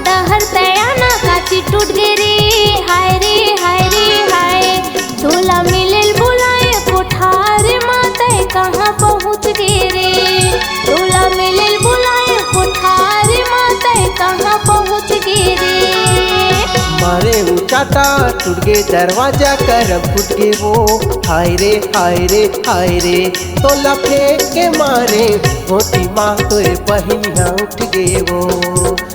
डहर तयाना काची टूट गे रे, हाय रे हाय रे हाय। तोला मिलल बुलाए कोठार माते कहाँ पहुँच गे रे। तोला मिलल बुलाए कोठार माते कहाँ पहुँच गे रे। मारे ऊंचाटा टूट गे दरवाजा करम फूट गे वो, हाय रे हाय रे हाय रे। तोला फेंक के मारे मोटी माँ तोरे पहिया उठ गे वो।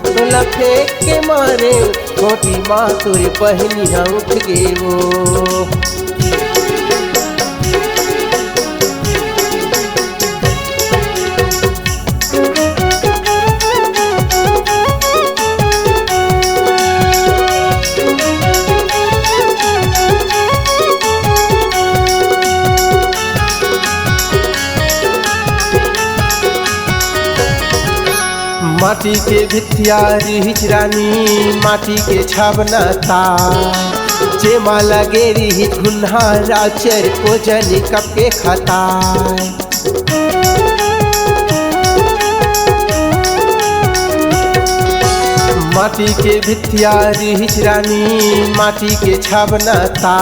तोला फेंक के मारे मोटी माँ तोरे पहिया उठ गे वो। माटी के भिथियारी हिचरानी माटी के छाबना ता, जे माला गेरी ही धुन्हा राचर को जनी कप के खाता। माटी के भिथियारी हिचरानी माटी के छाबना ता,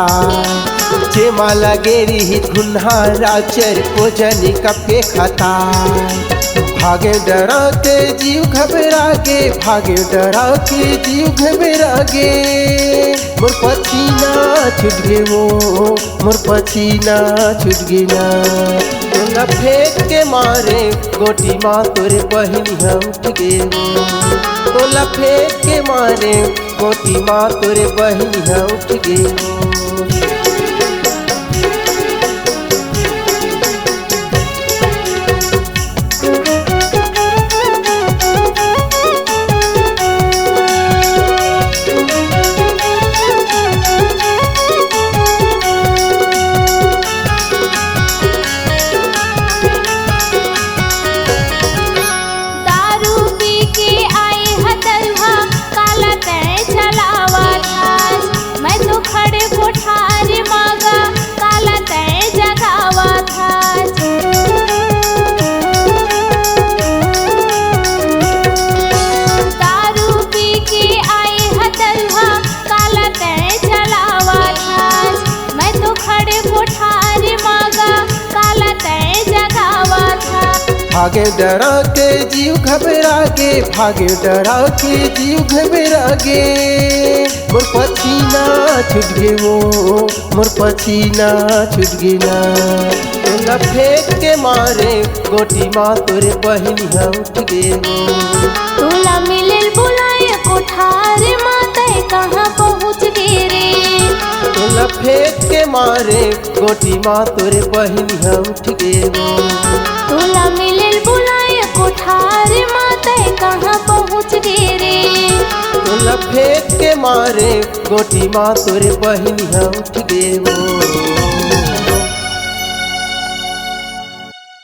जे माला गेरी ही धुन्हा राचर को जनी कप के खाता। भागे डरा के जीव घबरा गे, भागे डरा के जीव घबरा गे। मोर पसीना छूट गे वो, मोर पसीना छूट गे ना। तोला फेंक के मारे गोटी माँ तोरे पहिया उठ गे वो। तोला फेंक के मारे गोटी माँ तोरे पहिया उठ गे वो। भागे डरा के जीव घबरा गे, भागे डरा के जीव घबरा गे। मोर पसीना छूट गे वो, मोर पसीना छूट गे ना। तोला फेंक के मारे गोटी माँ तोरे पहिया उठ गे वो। तोला मिलल बुलाए कोठार माते कहाँ पहुँच गे रे। तोला फेंक के मारे गोटी माँ तोरे पहिया उठ गे वो। तोला मिलल बुलाए कोठार माते कहाँ पहुँच गे रे। तोला फेंक के मारे गोटी माँ तोरे पहिया उठ गे वो।